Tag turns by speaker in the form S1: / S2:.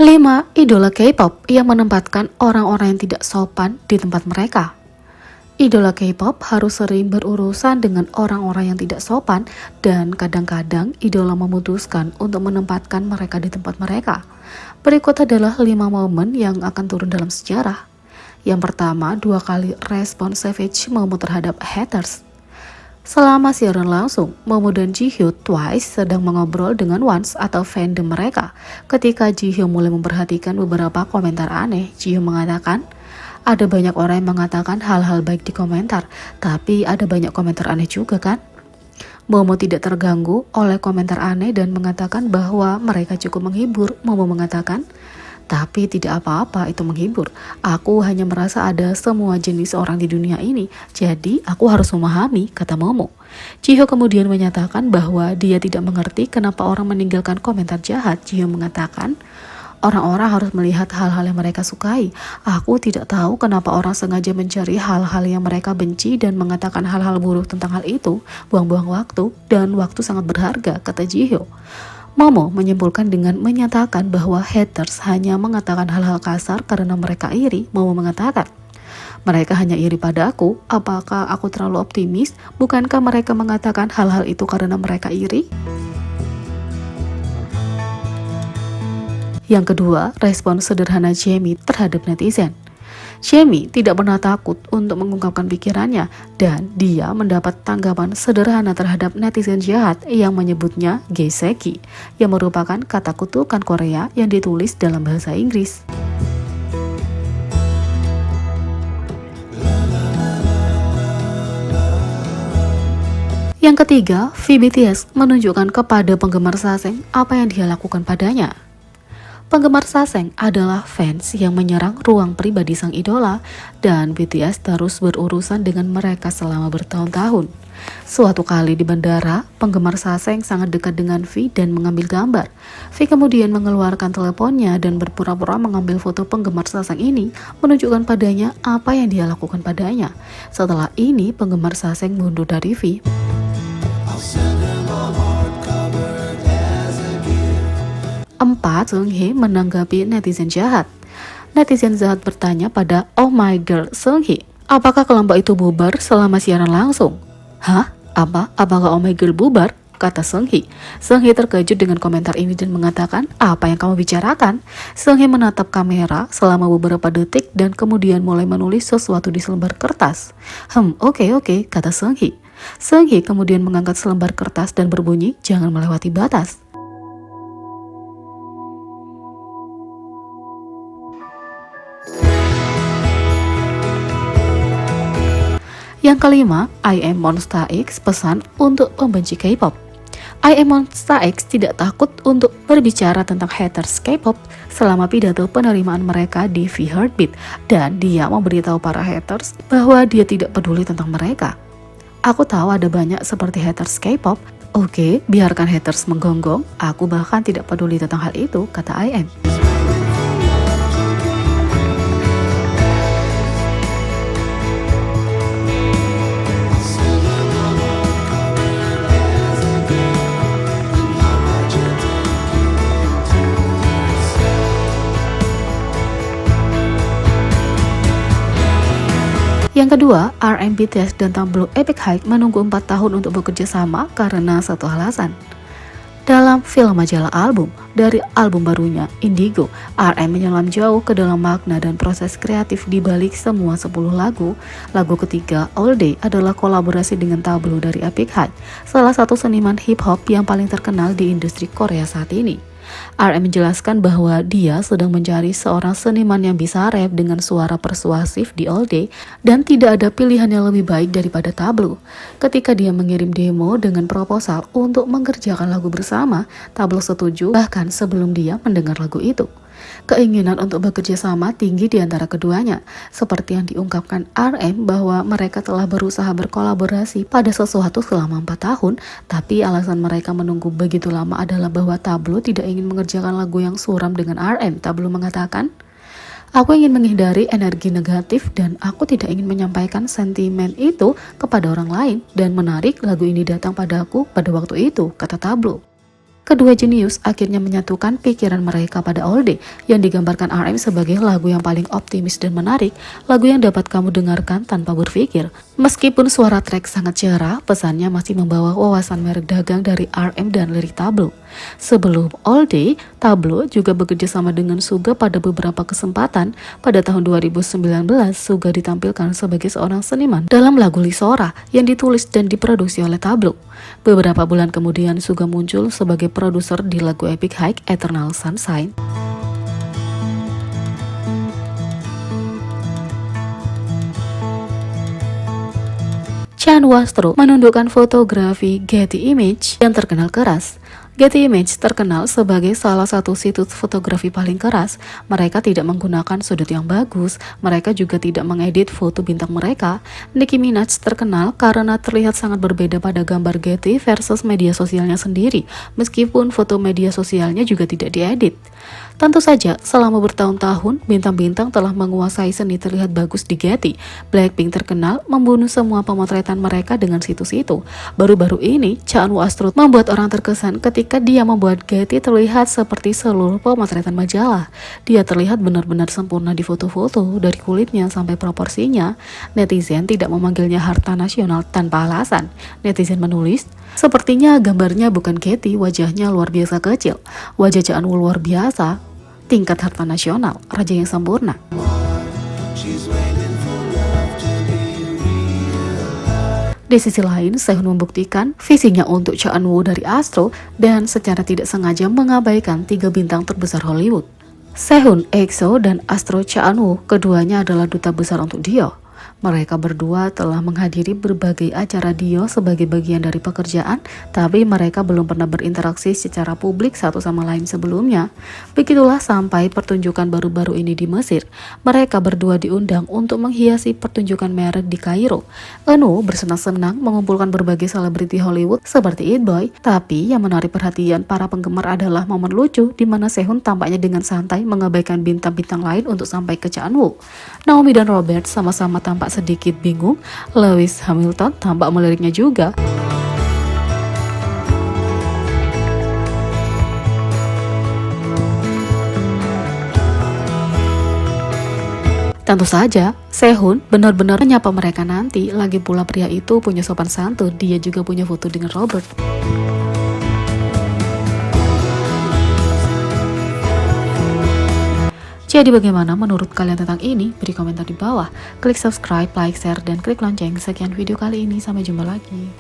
S1: 5. Idola K-pop yang menempatkan orang-orang yang tidak sopan di tempat mereka. Idola K-pop harus sering berurusan dengan orang-orang yang tidak sopan dan kadang-kadang idola memutuskan untuk menempatkan mereka di tempat mereka. Berikut adalah 5 momen yang akan turun dalam sejarah. Yang pertama, 2 kali respon Savage Momo terhadap haters. Selama siaran langsung, Momo dan Jihyo Twice sedang mengobrol dengan Once atau fandom mereka. Ketika Jihyo mulai memperhatikan beberapa komentar aneh, Jihyo mengatakan, ada banyak orang yang mengatakan hal-hal baik di komentar, tapi ada banyak komentar aneh juga kan? Momo tidak terganggu oleh komentar aneh dan mengatakan bahwa mereka cukup menghibur. Momo mengatakan, tapi tidak apa-apa itu menghibur. Aku hanya merasa ada semua jenis orang di dunia ini, jadi aku harus memahami, kata Momo. Jihyo kemudian menyatakan bahwa dia tidak mengerti kenapa orang meninggalkan komentar jahat. Jihyo mengatakan, orang-orang harus melihat hal-hal yang mereka sukai. Aku tidak tahu kenapa orang sengaja mencari hal-hal yang mereka benci dan mengatakan hal-hal buruk tentang hal itu. Buang-buang waktu, dan waktu sangat berharga, kata Jihyo. Momo menyimpulkan dengan menyatakan bahwa haters hanya mengatakan hal-hal kasar karena mereka iri. Momo mengatakan, mereka hanya iri pada aku. Apakah aku terlalu optimis? Bukankah mereka mengatakan hal-hal itu karena mereka iri? Yang kedua, respon sederhana Jamie terhadap netizen. Jamie tidak pernah takut untuk mengungkapkan pikirannya dan dia mendapat tanggapan sederhana terhadap netizen jahat yang menyebutnya Gaeseki, yang merupakan kata kutukan Korea yang ditulis dalam bahasa Inggris. Yang ketiga, VBTS menunjukkan kepada penggemar Saseng apa yang dia lakukan padanya. Penggemar Saseng adalah fans yang menyerang ruang pribadi sang idola dan BTS terus berurusan dengan mereka selama bertahun-tahun. Suatu kali di bandara, penggemar Saseng sangat dekat dengan V dan mengambil gambar. V kemudian mengeluarkan teleponnya dan berpura-pura mengambil foto penggemar Saseng ini, menunjukkan padanya apa yang dia lakukan padanya. Setelah ini, penggemar Saseng mundur dari V. 4. Seunggi menanggapi netizen jahat. Netizen jahat bertanya pada Oh My Girl Seunggi, apakah kelompok itu bubar selama siaran langsung? Hah? Apakah Oh My Girl bubar? Kata Seunggi. Seunggi terkejut dengan komentar ini dan mengatakan, apa yang kamu bicarakan? Seunggi menatap kamera selama beberapa detik dan kemudian mulai menulis sesuatu di selembar kertas. Oke, kata Seunggi. Seunggi kemudian mengangkat selembar kertas dan berbunyi, jangan melewati batas. Yang kelima, I Am Monsta X pesan untuk pembenci K-pop. I Am Monsta X tidak takut untuk berbicara tentang haters K-pop selama pidato penerimaan mereka di V-Heartbeat, dan dia memberitahu para haters bahwa dia tidak peduli tentang mereka. Aku tahu ada banyak seperti haters K-pop. Oke, biarkan haters menggonggong. Aku bahkan tidak peduli tentang hal itu, kata I Am. Yang kedua, RM BTS dan Tablo Epic High menunggu 4 tahun untuk bekerja sama karena satu alasan. Dalam film majalah album, dari album barunya, Indigo, RM menyelam jauh ke dalam makna dan proses kreatif di balik semua 10 lagu. Lagu ketiga, All Day, adalah kolaborasi dengan Tablo dari Epic High, salah satu seniman hip-hop yang paling terkenal di industri Korea saat ini. RM menjelaskan bahwa dia sedang mencari seorang seniman yang bisa rap dengan suara persuasif di All Day dan tidak ada pilihan yang lebih baik daripada Tablo. Ketika dia mengirim demo dengan proposal untuk mengerjakan lagu bersama, Tablo setuju bahkan sebelum dia mendengar lagu itu. Keinginan untuk bekerja sama tinggi di antara keduanya, seperti yang diungkapkan RM bahwa mereka telah berusaha berkolaborasi pada sesuatu selama 4 tahun, tapi alasan mereka menunggu begitu lama adalah bahwa Tablo tidak ingin mengerjakan lagu yang suram dengan RM. Tablo mengatakan, aku ingin menghindari energi negatif dan aku tidak ingin menyampaikan sentimen itu kepada orang lain dan menarik lagu ini datang padaku pada waktu itu, kata Tablo. Kedua jenius akhirnya menyatukan pikiran mereka pada All Day yang digambarkan RM sebagai lagu yang paling optimis dan menarik, lagu yang dapat kamu dengarkan tanpa berpikir. Meskipun suara track sangat cerah, pesannya masih membawa wawasan merek dagang dari RM dan lirik Tablo. Sebelum All Day, Tablo juga bekerja sama dengan Suga pada beberapa kesempatan. Pada tahun 2019, Suga ditampilkan sebagai seorang seniman dalam lagu Lisora yang ditulis dan diproduksi oleh Tablo. Beberapa bulan kemudian, Suga muncul sebagai produser di lagu Epic High Eternal Sunshine. Chan Wastro menundukkan fotografi Getty Image yang terkenal keras. Getty Image terkenal sebagai salah satu situs fotografi paling keras. Mereka tidak menggunakan sudut yang bagus, mereka juga tidak mengedit foto bintang mereka. Nicki Minaj terkenal karena terlihat sangat berbeda pada gambar Getty versus media sosialnya sendiri, meskipun foto media sosialnya juga tidak diedit. Tentu saja, selama bertahun-tahun, bintang-bintang telah menguasai seni terlihat bagus di Getty. Blackpink terkenal membunuh semua pemotretan mereka dengan situs itu. Baru-baru ini, Cha Eun-woo membuat orang terkesan ketika dia membuat Getty terlihat seperti seluruh pemotretan majalah. Dia terlihat benar-benar sempurna di foto-foto, dari kulitnya sampai proporsinya. Netizen tidak memanggilnya harta nasional tanpa alasan. Netizen menulis, sepertinya gambarnya bukan Getty, wajahnya luar biasa kecil. Wajah Cha Eun-woo luar biasa. Tingkat harta nasional, raja yang sempurna. Di sisi lain, Sehun membuktikan visinya untuk Cha Eun-woo dari Astro dan secara tidak sengaja mengabaikan 3 bintang terbesar Hollywood. Sehun, EXO, dan Astro Cha Eun-woo keduanya adalah duta besar untuk Dio. Mereka berdua telah menghadiri berbagai acara Dio sebagai bagian dari pekerjaan, tapi mereka belum pernah berinteraksi secara publik satu sama lain sebelumnya. Begitulah sampai pertunjukan baru-baru ini di Mesir. Mereka berdua diundang untuk menghiasi pertunjukan merek di Kairo. Eun-woo bersenang-senang mengumpulkan berbagai selebriti Hollywood seperti It Boy, tapi yang menarik perhatian para penggemar adalah momen lucu di mana Sehun tampaknya dengan santai mengabaikan bintang-bintang lain untuk sampai ke Cha Eun-woo. Naomi dan Robert sama-sama tampak sedikit bingung. Lewis Hamilton tampak meliriknya juga. Tentu saja, Sehun benar-benar menyapa mereka nanti. Lagi pula pria itu punya sopan santun, dia juga punya foto dengan Robert. Jadi bagaimana menurut kalian tentang ini? Beri komentar di bawah. Klik subscribe, like, share, dan klik lonceng. Sekian video kali ini, sampai jumpa lagi.